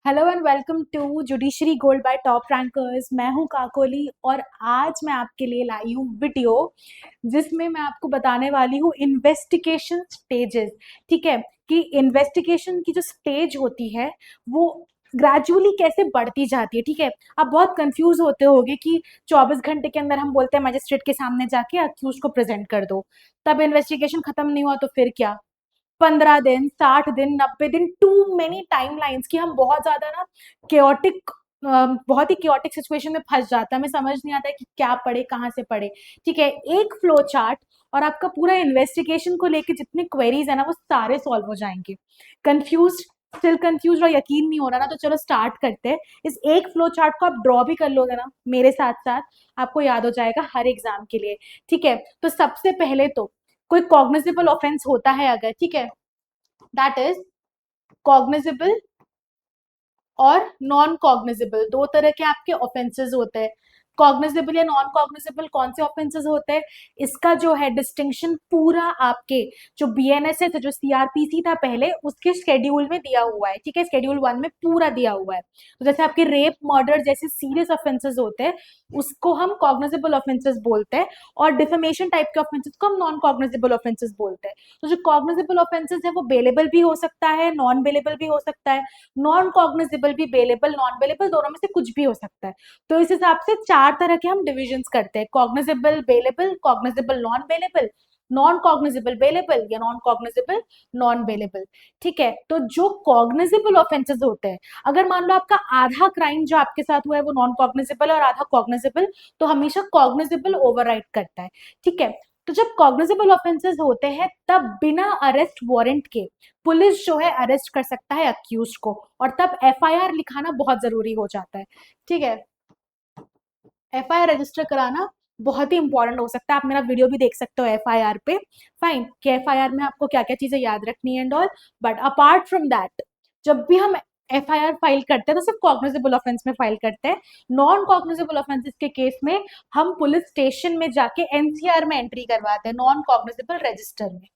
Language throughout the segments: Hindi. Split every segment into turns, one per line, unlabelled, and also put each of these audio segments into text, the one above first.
Hello and welcome to judiciary gold by top rankers. मैं हूं काकोली और आज मैं आपके लिए लाई हूं वीडियो जिसमें मैं आपको बताने वाली हूं इन्वेस्टिगेशन स्टेजेस। ठीक है कि इन्वेस्टिगेशन की जो स्टेज होती है वो ग्रेजुअली कैसे बढ़ती जाती है। ठीक है, आप बहुत कंफ्यूज होते होगे कि 24 घंटे के अंदर हम बोलते हैं मजिस्ट्रेट के सामने जाके अक्यूज को प्रेजेंट कर दो, तब इन्वेस्टिगेशन खत्म नहीं हुआ तो फिर क्या? 15 दिन, 60 दिन, 90 दिन, टू मेनी टाइम लाइन्स की हम बहुत ज्यादा ना केओटिक बहुत ही केओटिक सिचुएशन में फंस जाता है। हमें समझ नहीं आता है कि क्या पढ़े, कहाँ से पढ़े। ठीक है, एक फ्लो चार्ट और आपका पूरा इन्वेस्टिगेशन को लेके जितने क्वेरीज है ना वो सारे सॉल्व हो जाएंगे। कंफ्यूज, स्टिल कंफ्यूज और यकीन नहीं हो रहा ना, तो चलो स्टार्ट करते हैं। इस एक फ्लो चार्ट को आप ड्रॉ भी कर लोगे ना मेरे साथ साथ, आपको याद हो जाएगा हर एग्जाम के लिए। ठीक है, तो सबसे पहले तो कोई कॉग्निजेबल ऑफेंस होता है अगर, ठीक है, दैट इज कॉग्निजेबल और नॉन कॉग्निजेबल। दो तरह के आपके ऑफेंसेस होते हैं। कॉग्निजेबल या नॉन कॉग्निजेबल कौन से ऑफेंसेस होते हैं, इसका जो है डिस्टिंक्शन पूरा आपके जो बीएनएस है, तो जो सीआरपीसी था पहले, उसके शेड्यूल में दिया हुआ है। ठीक है, शेड्यूल 1 में पूरा दिया हुआ है। तो जैसे आपके रेप, मर्डर जैसे सीरियस ऑफेंसेस होते हैं उसको हम कॉग्निजेबल ऑफेंसेस बोलते हैं, और डिफेमेशन टाइप के ऑफेंसेस को हम नॉन कॉग्निजेबल ऑफेंसेस बोलते हैं। तो जो कॉग्निजेबल ऑफेंसेस है वो बेलेबल भी हो सकता है, नॉन बेलेबल भी हो सकता है। नॉन कॉग्निजेबल भी, बेलेबल नॉन बेलेबल दोनों में से कुछ भी हो सकता है। तो इस हिसाब से चार तरह के हम डिविजन्स करते हैं: cognizable bailable, cognizable non bailable, non cognizable bailable या नॉन कॉग्निजेबल नॉन बेलेबल। ठीक है, तो जो कॉग्निजेबल ऑफेंसेस होते हैं, अगर मान लो आपका आधा क्राइम जो आपके साथ हुआ है वो नॉन कॉग्निजेबल और आधा कॉग्निजेबल, तो हमेशा कॉग्निजेबल ओवरराइड करता है। ठीक है, तो जब कॉग्निजेबल ऑफेंसेस होते हैं तब बिना अरेस्ट वारंट के पुलिस जो है अरेस्ट कर सकता है अक्यूज को, और तब एफआईआर लिखाना बहुत जरूरी हो जाता है। ठीक है, एफआईआर रजिस्टर कराना बहुत ही इंपॉर्टेंट हो सकता है। आप मेरा वीडियो भी देख सकते हो एफआईआर पे, फाइन, कि एफआईआर में आपको क्या क्या चीजें याद रखनी है and all. But apart from that, जब भी हम एफआईआर फाइल करते हैं तो सिर्फ कॉग्निजेबल ऑफेंस में फाइल करते हैं। नॉन कॉग्निजेबल ऑफेंसेस के केस में हम पुलिस स्टेशन में जाके एनसीआर में एंट्री करवाते हैं, नॉन कॉग्निजेबल रजिस्टर में।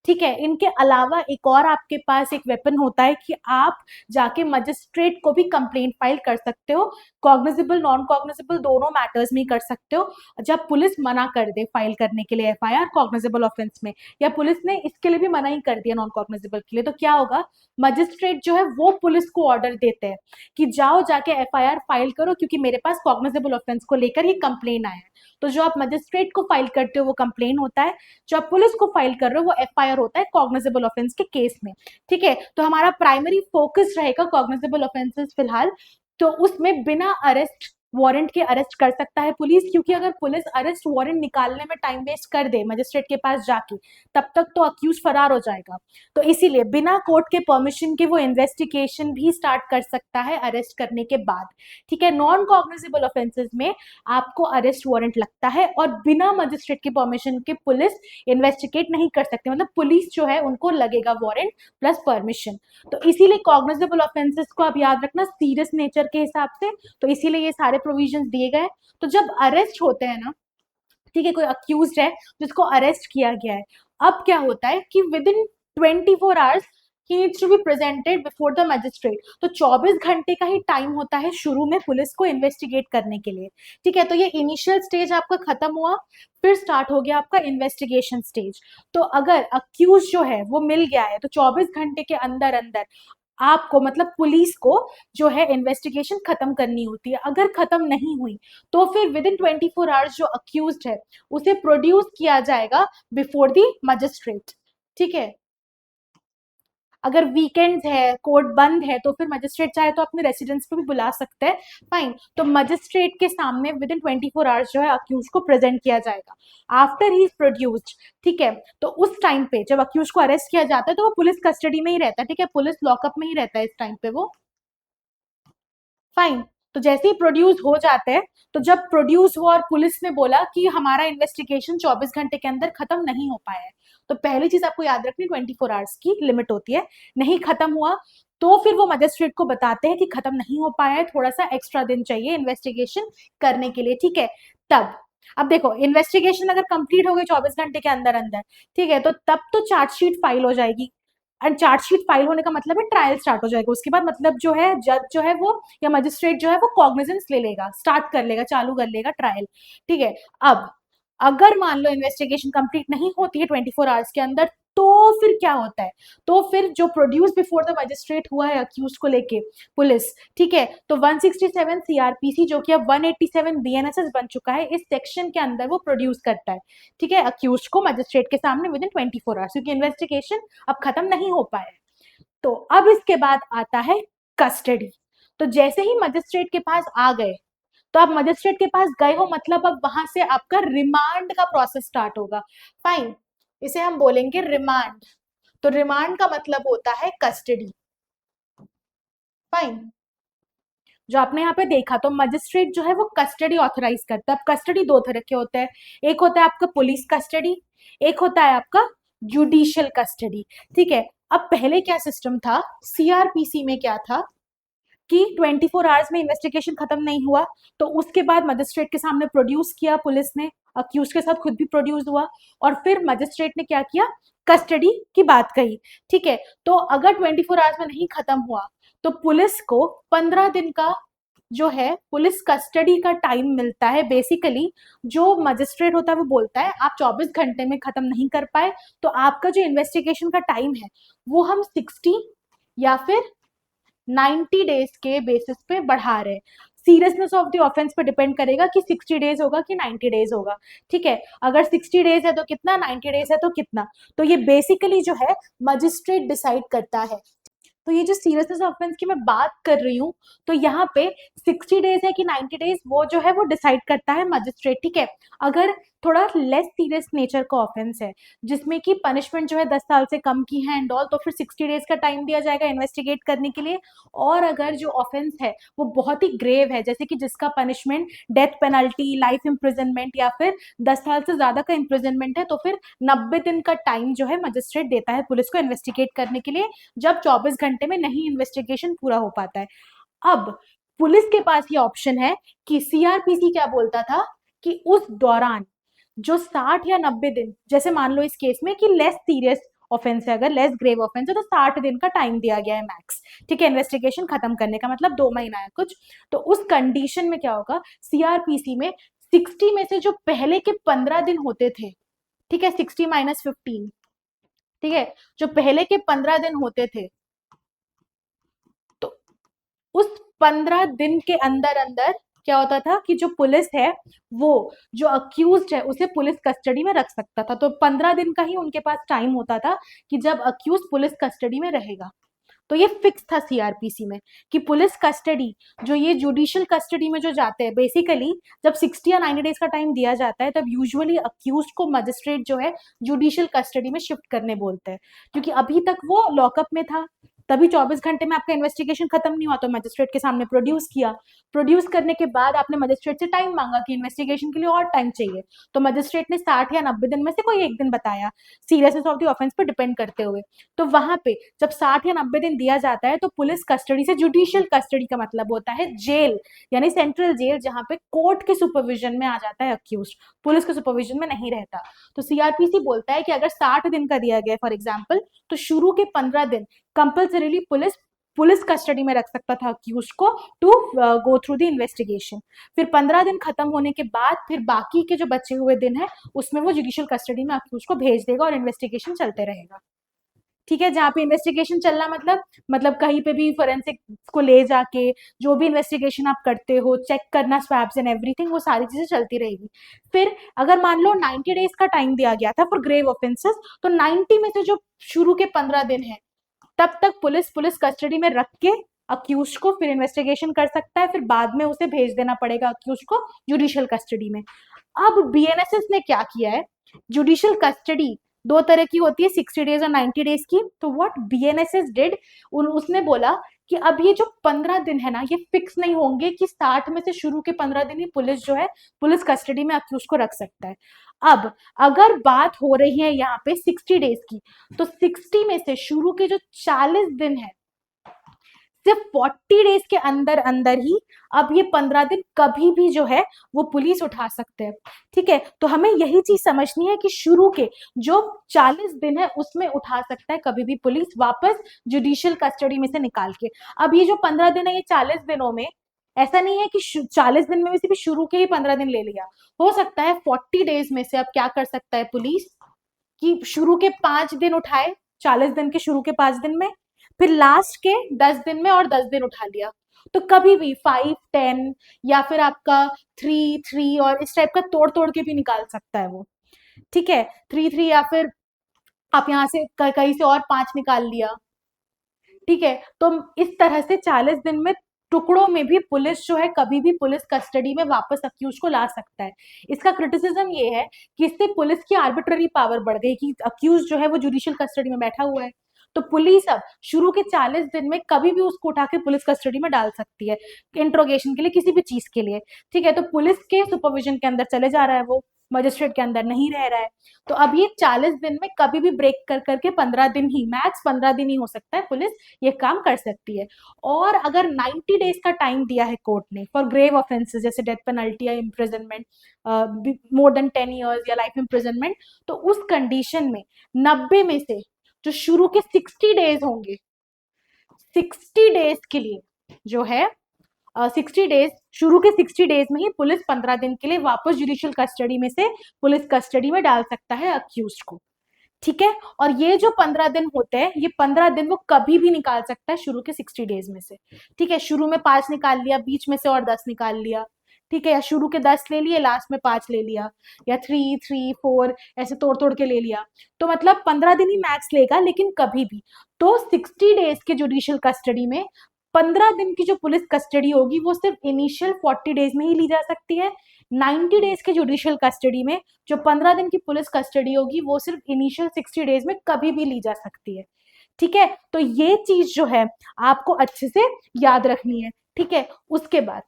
ठीक है, इनके अलावा एक और आपके पास एक वेपन होता है कि आप जाके मजिस्ट्रेट को भी कंप्लेंट फाइल कर सकते हो। कॉग्निजेबल नॉन कॉग्निजेबल दोनों मैटर्स में कर सकते हो। जब पुलिस मना कर दे फाइल करने के लिए एफआईआर कॉग्निजेबल ऑफेंस में, या पुलिस ने इसके लिए भी मना ही कर दिया नॉन कॉग्निजेबल के लिए, तो क्या होगा, मजिस्ट्रेट जो है वो पुलिस को ऑर्डर देते हैं कि जाओ जाके एफआईआर फाइल करो क्योंकि मेरे पास कॉग्निजेबल ऑफेंस को लेकर ये कंप्लेन आया है। तो जो आप मजिस्ट्रेट को फाइल करते हो वो कंप्लेन होता है, जो आप पुलिस को फाइल कर रहे हो वो एफआईआर होता है कॉग्निजेबल ऑफेंस के केस में। ठीक है, तो हमारा प्राइमरी फोकस रहेगा कॉग्निजेबल ऑफेंसेस फिलहाल। तो उसमें बिना अरेस्ट वारंट के अरेस्ट कर सकता है पुलिस, क्योंकि अगर पुलिस अरेस्ट वारंट निकालने में टाइम वेस्ट कर दे मजिस्ट्रेट के पास जाके, तब तक तो अक्यूज फरार हो जाएगा। तो इसीलिए बिना कोर्ट के परमिशन के वो इन्वेस्टिगेशन भी स्टार्ट कर सकता है अरेस्ट करने के बाद। ठीक है, नॉन कॉग्निजेबल ऑफेंसेस में आपको अरेस्ट वारंट लगता है और बिना मजिस्ट्रेट के परमिशन के पुलिस इन्वेस्टिगेट नहीं कर सकती, मतलब पुलिस जो है उनको लगेगा वारंट प्लस परमिशन। तो इसीलिए कॉग्निजेबल ऑफेंसेस को आप याद रखना सीरियस नेचर के हिसाब से, तो इसीलिए ये सारे प्रोविजंस दिए गए। तो जब अरेस्ट होते हैं ना, ठीक है, कोई अक्यूज्ड है जिसको अरेस्ट किया गया है, अब क्या होता है कि विद इन 24 आवर्स ही needs to be presented before the magistrate. तो 24 घंटे का ही टाइम होता है शुरू में पुलिस को इन्वेस्टिगेट करने के लिए। ठीक है, तो ये इनिशियल स्टेज आपका खत्म हुआ, फिर स्टार्ट हो गया आपका इन्वेस्टिगेशन स्टेज। तो अगर अक्यूज जो है वो मिल गया है तो 24 घंटे के अंदर अंदर आपको, मतलब पुलिस को जो है इन्वेस्टिगेशन खत्म करनी होती है। अगर खत्म नहीं हुई तो फिर विद इन 24 आवर्स जो अक्यूज्ड है उसे प्रोड्यूस किया जाएगा बिफोर द मजिस्ट्रेट। ठीक है, अगर वीकेंड्स है, कोर्ट बंद है, तो फिर मजिस्ट्रेट चाहे तो अपने रेसिडेंस पे भी बुला सकते हैं, फाइन। तो मजिस्ट्रेट के सामने विद इन 24 आवर्स जो है अक्यूज को प्रेजेंट किया जाएगा आफ्टर ही इज प्रोड्यूस्ड। ठीक है, तो उस टाइम पे जब अक्यूज को अरेस्ट किया जाता है तो वो पुलिस कस्टडी में ही रहता है। ठीक है, पुलिस लॉकअप में ही रहता है इस टाइम पे वो, फाइन। तो जैसे ही प्रोड्यूस हो जाते हैं, तो जब प्रोड्यूस हुआ और पुलिस ने बोला कि हमारा इन्वेस्टिगेशन 24 घंटे के अंदर खत्म नहीं हो पाया है, तो पहली चीज आपको याद रखनी 24 आवर्स की लिमिट होती है। नहीं खत्म हुआ तो फिर वो मजिस्ट्रेट को बताते हैं कि खत्म नहीं हो पाया है, थोड़ा सा एक्स्ट्रा दिन चाहिए इन्वेस्टिगेशन करने के लिए। ठीक है, तब अब देखो, इन्वेस्टिगेशन अगर कंप्लीट हो गई 24 घंटे के अंदर अंदर, ठीक है, तो तब तो चार्जशीट फाइल हो जाएगी। एंड चार्जशीट फाइल होने का मतलब है ट्रायल स्टार्ट हो जाएगा। उसके बाद मतलब जो है जज जो है वो या मजिस्ट्रेट जो है वो कॉग्निजेंस ले लेगा, स्टार्ट कर लेगा, चालू कर लेगा ट्रायल। ठीक है, अब अगर मान लो इन्वेस्टिगेशन कंप्लीट नहीं होती है 24 आवर्स के अंदर, तो फिर क्या होता है? तो फिर जो प्रोड्यूस बिफोर द मजिस्ट्रेट हुआ है अक्यूज को लेके पुलिस, ठीक है, तो 167 सीआरपीसी जो कि अब 187 बीएनएसएस बन चुका है, इस सेक्शन के अंदर वो प्रोड्यूस करता है, ठीक है, अक्यूज को मजिस्ट्रेट के सामने विद इन 24 आवर्स, क्योंकि इन्वेस्टिगेशन अब खत्म नहीं हो पाया है। तो अब इसके बाद आता है कस्टडी। तो जैसे ही मजिस्ट्रेट के पास आ गए, तो आप मजिस्ट्रेट के पास गए हो मतलब अब वहां से आपका रिमांड का प्रोसेस स्टार्ट होगा। फाइन, इसे हम बोलेंगे रिमांड। तो रिमांड का मतलब होता है कस्टडी। फाइन, जो आपने यहाँ पे देखा, तो मजिस्ट्रेट जो है वो कस्टडी ऑथराइज करता है। अब कस्टडी दो तरह के होते हैं, एक होता है आपका पुलिस कस्टडी, एक होता है आपका जुडिशियल कस्टडी। ठीक है, अब पहले क्या सिस्टम था, सीआरपीसी में क्या था कि 24 आवर्स में इन्वेस्टिगेशन खत्म नहीं हुआ तो उसके बाद मजिस्ट्रेट के सामने प्रोड्यूस किया पुलिस ने, अक्यूज के साथ खुद भी प्रोड्यूस हुआ, और फिर मजिस्ट्रेट ने क्या किया, कस्टडी की बात कही। ठीक है, तो अगर 24 आवर्स में नहीं खत्म हुआ तो पुलिस को 15 दिन का जो है पुलिस कस्टडी का टाइम मिलता है। बेसिकली जो मजिस्ट्रेट होता है वो बोलता है आप 24 घंटे में खत्म नहीं कर पाए तो आपका जो इन्वेस्टिगेशन का टाइम है वो हम 60 या फिर 90 डेज के बेसिस पे बढ़ा रहे हैं। सीरियसनेस ऑफ द ऑफेंस पे डिपेंड करेगा कि 60 डेज होगा कि 90 डेज होगा। ठीक है, अगर 60 डेज है तो कितना, 90 डेज है तो कितना, तो ये बेसिकली जो है मजिस्ट्रेट डिसाइड करता है। तो ये जो सीरियसनेस ऑफेंस की मैं बात कर रही हूँ, तो यहाँ पे 60 डेज है कि 90 डेज वो जो है वो डिसाइड करता है मजिस्ट्रेट। ठीक है, अगर थोड़ा लेस सीरियस नेचर का ऑफेंस है जिसमें कि पनिशमेंट जो है 10 साल से कम की है एंड ऑल, तो फिर 60 डेज का टाइम दिया जाएगा इन्वेस्टिगेट करने के लिए। और अगर जो ऑफेंस है वो बहुत ही ग्रेव है, जैसे कि जिसका punishment death penalty, life imprisonment या फिर 10 साल से ज्यादा का इम्प्रिजनमेंट है, तो फिर 90 दिन का टाइम जो है मजिस्ट्रेट देता है पुलिस को इन्वेस्टिगेट करने के लिए, जब 24 घंटे में नहीं इन्वेस्टिगेशन पूरा हो पाता है। अब पुलिस के पास ये ऑप्शन है कि सीआरपीसी क्या बोलता था कि उस दौरान जो 60 या 90 दिन, जैसे मान लो इस केस में कि लेस सीरियस ऑफेंस है, अगर लेस ग्रेव ऑफेंस है तो 60 दिन का टाइम दिया गया है मैक्स। ठीक है, इन्वेस्टिगेशन खत्म करने का मतलब 2 महीना है कुछ। तो उस कंडीशन में क्या होगा, सीआरपीसी में 60 में से जो पहले के 15 दिन होते थे, ठीक है, 60 माइनस 15, ठीक है, जो पहले के 15 दिन होते थे, तो उस 15 दिन के अंदर अंदर क्या होता था कि जो पुलिस है वो जो अक्यूज्ड है उसे पुलिस कस्टडी में रख सकता था। तो 15 दिन का ही उनके पास टाइम होता था कि जब अक्यूज पुलिस कस्टडी में रहेगा। तो ये फिक्स था सीआरपीसी में कि पुलिस कस्टडी, जो ये जुडिशियल कस्टडी में जो जाते हैं, बेसिकली जब 60 या 90 डेज का टाइम दिया जाता है तब यूजुअली अक्यूज को मजिस्ट्रेट जो है जुडिशियल कस्टडी में शिफ्ट करने बोलते हैं, क्योंकि अभी तक वो लॉकअप में था। तभी 24 घंटे में आपका इन्वेस्टिगेशन खत्म नहीं हुआ तो मजिस्ट्रेट के सामने प्रोड्यूस किया। प्रोड्यूस करने के बाद आपने मजिस्ट्रेट से टाइम मांगा कि इन्वेस्टिगेशन के लिए और टाइम चाहिए, तो मजिस्ट्रेट ने 60 या 90 दिन में से कोई एक दिन बताया, सीरियसनेस ऑफ द ऑफेंस पर डिपेंड करते हुए। तो वहां पे जब 60 या 90 दिन दिया जाता है तो पुलिस कस्टडी से, जुडिशियल कस्टडी का मतलब होता है जेल, यानी सेंट्रल जेल, जहां पे कोर्ट के सुपरविजन में आ जाता है अक्यूज, पुलिस के सुपरविजन में नहीं रहता। तो सीआरपीसी बोलता है कि अगर 60 दिन का दिया गया फॉर एग्जाम्पल, तो शुरू के 15 दिन कंपल्सरीली पुलिस पुलिस कस्टडी में रख सकता था अक्यूज को to go through the investigation. फिर 15 दिन खत्म होने के बाद फिर बाकी के जो बचे हुए दिन है उसमें वो जुडिशियल कस्टडी में अक्यूज को भेज देगा और इन्वेस्टिगेशन चलते रहेगा। ठीक है, जहाँ पे इन्वेस्टिगेशन चलना मतलब कहीं पे भी फोरेंसिक को ले जाके जो भी इन्वेस्टिगेशन आप करते हो, चेक करना स्वैब्स एंड एवरीथिंग, वो सारी चीजें चलती रहेगी। फिर अगर मान लो 90 डेज का टाइम दिया गया था फॉर ग्रेव ऑफेंसेस, तो 90 में से जो शुरू के 15 दिन है तब तक पुलिस कस्टडी में रख के अक्यूज को फिर इन्वेस्टिगेशन कर सकता है, फिर बाद में उसे भेज देना पड़ेगा अक्यूज को जुडिशियल कस्टडी में। अब बीएनएसएस ने क्या किया है, जुडिशियल कस्टडी दो तरह की होती है, 60 डेज और 90 डेज की। तो व्हाट बीएनएसएस डिड, उसने बोला कि अब ये जो 15 दिन है ना, ये फिक्स नहीं होंगे कि 60 में से शुरू के 15 दिन ही पुलिस जो है पुलिस कस्टडी में अक्यूज को रख सकता है। अब अगर बात हो रही है यहाँ पे 60 डेज की, तो 60 में से शुरू के जो 40 दिन है, सिर्फ 40 डेज के अंदर अंदर ही अब ये 15 दिन कभी भी जो है वो पुलिस उठा सकते हैं। ठीक है, तो हमें यही चीज समझनी है कि शुरू के जो 40 दिन है उसमें उठा सकता है कभी भी पुलिस वापस जुडिशियल कस्टडी में से निकाल के। अब ये जो 15 दिन है, ये 40 दिनों में ऐसा नहीं है कि 40 दिन में भी शुरू के ही 15 दिन ले लिया। हो सकता है 40 डेज में से अब क्या कर सकता है पुलिस कि शुरू के 5 दिन उठाए, 40 दिन के शुरू के 5 दिन में, फिर लास्ट के 10 दिन में और 10 दिन उठा लिया। तो कभी भी 5, 10 या फिर आपका 3, 3 और इस टाइप का तोड़ तोड़ के भी निकाल सकता है वो। ठीक है, 3, 3 या फिर आप यहाँ से कहीं से और 5 निकाल लिया। ठीक है, तो इस तरह से 40 दिन में टुकड़ों में भी पुलिस जो है कभी भी पुलिस कस्टडी में वापस अक्यूज को ला सकता है। इसका क्रिटिसिज्म ये है कि इससे पुलिस की आर्बिट्ररी पावर बढ़ गई कि अक्यूज जो है वो जुडिशियल कस्टडी में बैठा हुआ है, तो पुलिस अब शुरू के 40 दिन में कभी भी उसको उठा के पुलिस कस्टडी में डाल सकती है इंट्रोगेशन के लिए, किसी भी चीज के लिए। ठीक है, तो पुलिस के सुपरविजन के अंदर चले जा रहा है वो, मजिस्ट्रेट के अंदर नहीं रह रहा है। तो अब ये 40 दिन में कभी भी ब्रेक कर करके 15 दिन ही, मैक्स 15 दिन ही हो सकता है पुलिस ये काम कर सकती है। और अगर 90 डेज का टाइम दिया है कोर्ट ने फॉर ग्रेव ऑफेंसेस जैसे डेथ पेनल्टी या इम्प्रिजनमेंट मोर देन 10 ईयर्स या लाइफ इम्प्रिजनमेंट, तो उस कंडीशन में 90 में से जो शुरू के 60 डेज होंगे, 60 डेज के लिए जो है 60 डेज, शुरू के 60 डेज में ही पुलिस 15 दिन के लिए वापस जुडिशियल कस्टडी में से पुलिस कस्टडी में डाल सकता है अक्यूज को। ठीक है, और ये जो 15 दिन होते हैं, ये 15 दिन वो कभी भी निकाल सकता है शुरू के 60 डेज में से। ठीक है, शुरू में 5 निकाल लिया, बीच में से और 10 निकाल लिया। ठीक है, या शुरू के 10 ले लिए, लास्ट में 5 ले लिया, या 3, 3, 4 ऐसे तोड़ तोड़ के ले लिया। तो मतलब 15 दिन ही मैक्स लेगा, लेकिन कभी भी। तो 60 डेज के जुडिशियल कस्टडी में 15 दिन की जो पुलिस कस्टडी होगी वो सिर्फ इनिशियल 40 डेज में ही ली जा सकती है। 90 डेज के जुडिशियल कस्टडी में जो 15 दिन की पुलिस कस्टडी होगी वो सिर्फ इनिशियल 60 डेज में कभी भी ली जा सकती है। ठीक है, तो ये चीज जो है आपको अच्छे से याद रखनी है। ठीक है, उसके बाद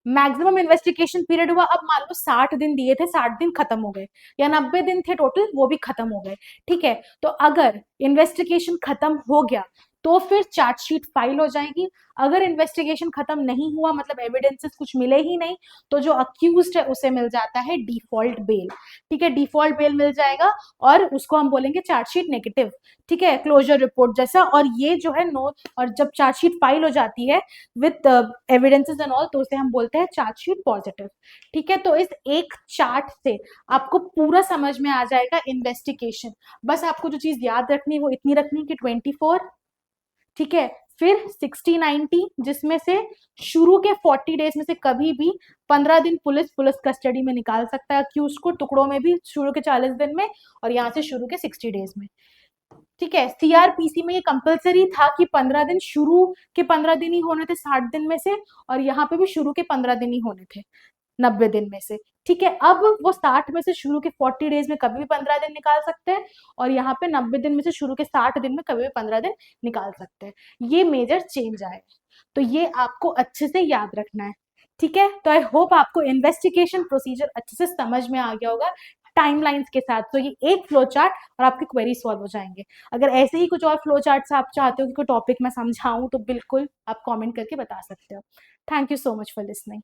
मैक्सिमम इन्वेस्टिगेशन पीरियड हुआ, अब मान लो 60 दिन दिए थे, 60 दिन खत्म हो गए, या 90 दिन थे टोटल, वो भी खत्म हो गए। ठीक है, तो अगर इन्वेस्टिगेशन खत्म हो गया तो फिर चार्जशीट फाइल हो जाएगी। अगर इन्वेस्टिगेशन खत्म नहीं हुआ, मतलब एविडेंसेस कुछ मिले ही नहीं, तो जो अक्यूज्ड है उसे मिल जाता है डिफॉल्ट बेल। ठीक है, डिफॉल्ट बेल मिल जाएगा और उसको हम बोलेंगे चार्जशीट नेगेटिव। ठीक है, क्लोजर रिपोर्ट जैसा। और ये जो है नो, और जब चार्जशीट फाइल हो जाती है विथ एविडेंसेस एंड ऑल, तो उसे हम बोलते हैं चार्जशीट पॉजिटिव। ठीक है, तो इस एक चार्ट से आपको पूरा समझ में आ जाएगा इन्वेस्टिगेशन। बस आपको जो चीज याद रखनी है वो इतनी रखनी है कि 24, ठीक है, फिर 60, 90, जिसमें से शुरू के 40 डेज में से कभी भी 15 दिन पुलिस कस्टडी में निकाल सकता है अक्यूज को, टुकड़ों में भी शुरू के 40 दिन में, और यहाँ से शुरू के 60 डेज में। ठीक है, सीआरपीसी में ये कंपलसरी था कि 15 दिन, शुरू के 15 दिन ही होने थे 60 दिन में से, और यहाँ पे भी शुरू के 15 दिन ही होने थे 90 दिन में से। ठीक है, अब वो 60 में से शुरू के 40 डेज में कभी भी 15 दिन निकाल सकते हैं, और यहाँ पे 90 दिन में से शुरू के 60 दिन में कभी भी 15 दिन निकाल सकते हैं। ये मेजर चेंज आए, तो ये आपको अच्छे से याद रखना है। ठीक है, तो आई होप आपको इन्वेस्टिगेशन प्रोसीजर अच्छे से समझ में आ गया होगा टाइमलाइंस के साथ। तो ये एक फ्लो चार्ट और आपके क्वेरी सॉल्व हो जाएंगे। अगर ऐसे ही कुछ और फ्लो चार्ट्स आप चाहते हो कि कोई टॉपिक मैं समझाऊं, तो बिल्कुल आप कमेंट करके बता सकते हो। Thank you so much for listening.